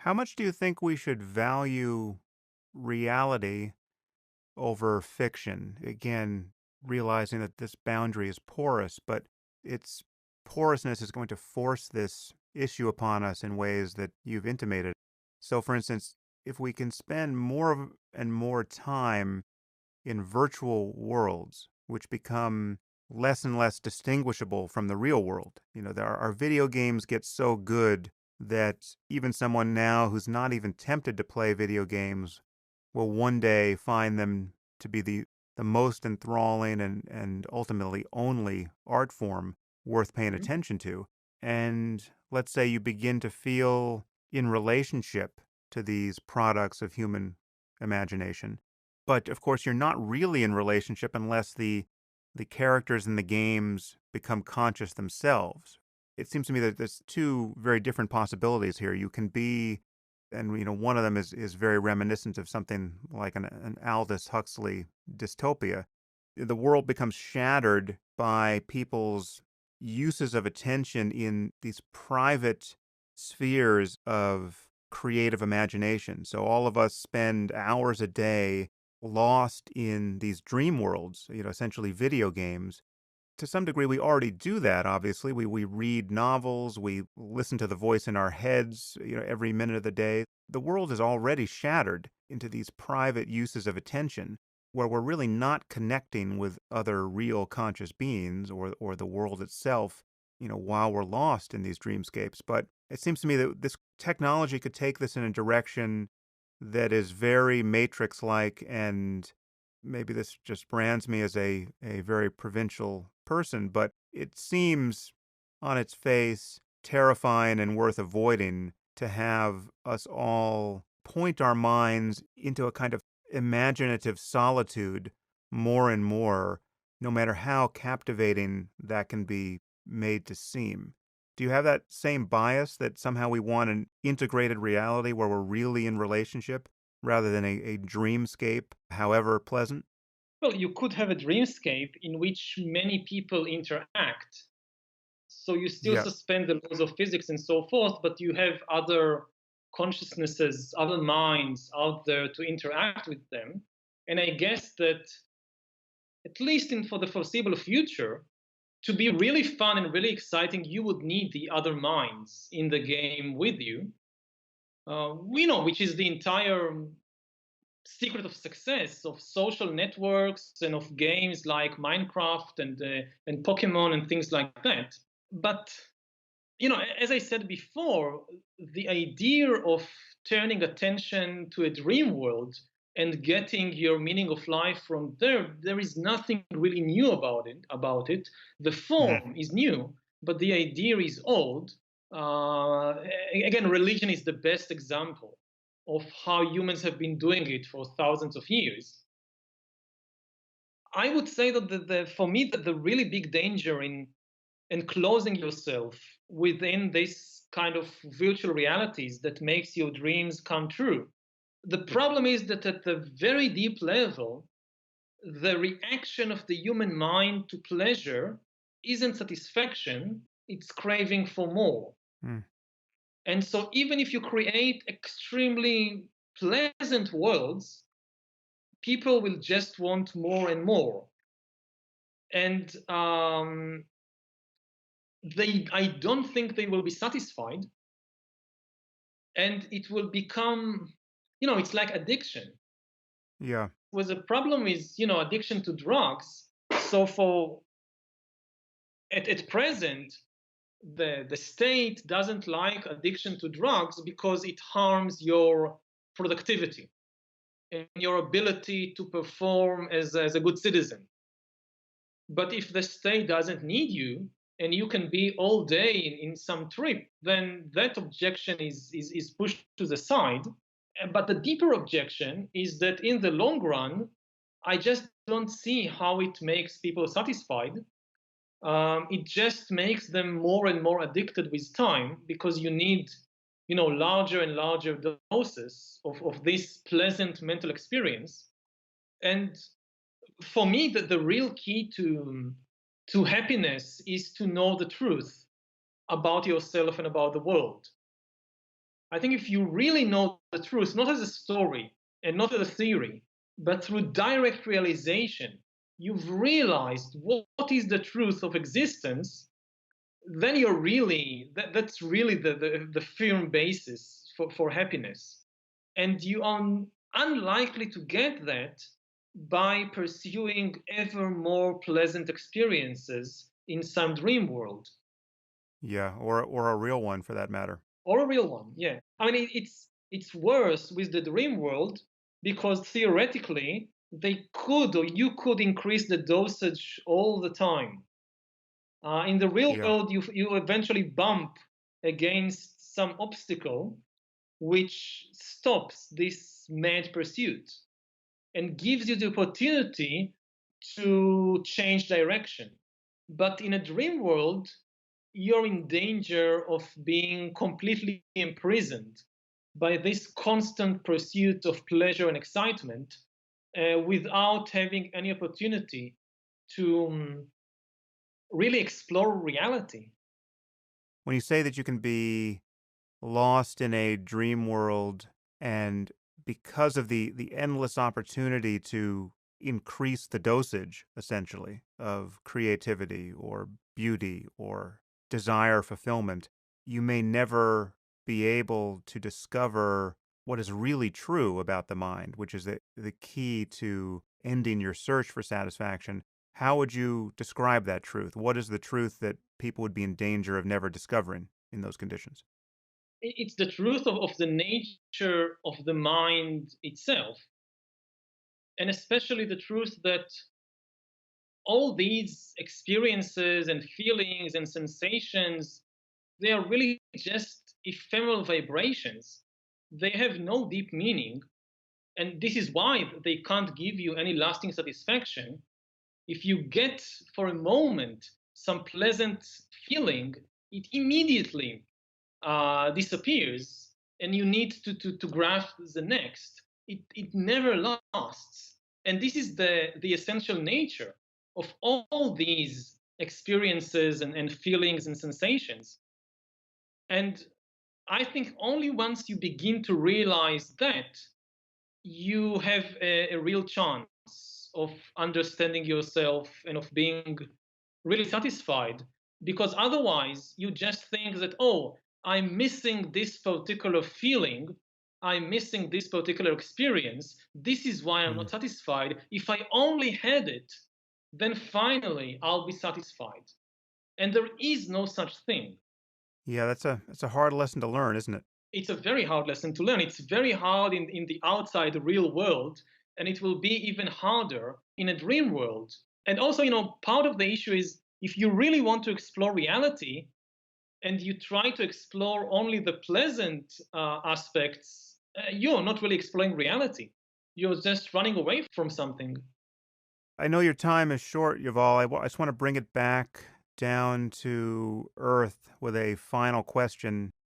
How much do you think we should value reality over fiction? Again, realizing that this boundary is porous, but its porousness is going to force this issue upon us in ways that you've intimated. So, for instance, if we can spend and more time in virtual worlds, which become less and less distinguishable from the real world. Our video games get so good that even someone now who's not even tempted to play video games will one day find them to be the most enthralling and ultimately only art form worth paying Mhm. attention to. And let's say you begin to feel in relationship to these products of human imagination. But of course, you're not really in relationship unless the characters in the games become conscious themselves. It seems to me that there's two very different possibilities here. You can be, and one of them is very reminiscent of something like an Aldous Huxley dystopia. The world becomes shattered by people's uses of attention in these private spheres of creative imagination. So all of us spend hours a day lost in these dream worlds, essentially video games. To some degree, we already do that, obviously. We read novels, we listen to the voice in our heads, every minute of the day. The world is already shattered into these private uses of attention where we're really not connecting with other real conscious beings or the world itself, while we're lost in these dreamscapes. But it seems to me that this technology could take this in a direction that is very Matrix-like, and maybe this just brands me as a very provincial person, but it seems on its face terrifying and worth avoiding to have us all point our minds into a kind of imaginative solitude more and more, no matter how captivating that can be made to seem. Do you have that same bias that somehow we want an integrated reality where we're really in relationship rather than a dreamscape, however pleasant? Well, you could have a dreamscape in which many people interact. So you still Yeah. suspend the laws of physics and so forth, but you have other consciousnesses, other minds out there to interact with them. And I guess that, at least for the foreseeable future, to be really fun and really exciting, you would need the other minds in the game with you. We know, which is the entire secret of success of social networks and of games like Minecraft and Pokemon and things like that. But as I said before, the idea of turning attention to a dream world and getting your meaning of life from there, there is nothing really new about it. The Mm. form is new, but the idea is old. Again, religion is the best example of how humans have been doing it for thousands of years. I would say that for me, the really big danger in enclosing yourself within this kind of virtual realities that makes your dreams come true. The problem is that at the very deep level, the reaction of the human mind to pleasure isn't satisfaction, it's craving for more. Mm. And so, even if you create extremely pleasant worlds, people will just want more and more. And I don't think they will be satisfied, and it will become, it's like addiction. Yeah. Was a problem is, addiction to drugs. So at present, the state doesn't like addiction to drugs because it harms your productivity and your ability to perform as a good citizen. But if the state doesn't need you and you can be all day in some trip, then that objection is pushed to the side. But the deeper objection is that in the long run, I just don't see how it makes people satisfied. It just makes them more and more addicted with time because you need, larger and larger doses of this pleasant mental experience. And for me, the real key to happiness is to know the truth about yourself and about the world. I think if you really know the truth, not as a story and not as a theory, but through direct realization, you've realized what is the truth of existence, then you're really, that's really the firm basis for happiness. And you are unlikely to get that by pursuing ever more pleasant experiences in some dream world. Yeah, or a real one for that matter. Or a real one, yeah. I mean, it's worse with the dream world because theoretically they could or you could increase the dosage all the time. In the real Yeah. world, you eventually bump against some obstacle which stops this mad pursuit and gives you the opportunity to change direction. But in a dream world, you're in danger of being completely imprisoned by this constant pursuit of pleasure and excitement without having any opportunity to really explore reality. When you say that you can be lost in a dream world and because of the endless opportunity to increase the dosage essentially of creativity or beauty or desire fulfillment, you may never be able to discover what is really true about the mind, which is the key to ending your search for satisfaction. How would you describe that truth? What is the truth that people would be in danger of never discovering in those conditions? It's the truth of the nature of the mind itself, and especially the truth that all these experiences and feelings and sensations, they are really just ephemeral vibrations. They have no deep meaning, and this is why they can't give you any lasting satisfaction. If you get for a moment some pleasant feeling, it immediately disappears, and you need to grasp the next. It never lasts. And this is the essential nature of all these experiences and feelings and sensations. And I think only once you begin to realize that, you have a real chance of understanding yourself and of being really satisfied. Because otherwise, you just think that, oh, I'm missing this particular feeling, I'm missing this particular experience. This is why I'm Mm. not satisfied. If I only had it, then finally I'll be satisfied. And there is no such thing. Yeah, that's a hard lesson to learn, isn't it? It's a very hard lesson to learn. It's very hard in the outside real world, and it will be even harder in a dream world. And also, part of the issue is if you really want to explore reality and you try to explore only the pleasant aspects, you're not really exploring reality. You're just running away from something. I know your time is short, Yuval. I just want to bring it back down to earth with a final question.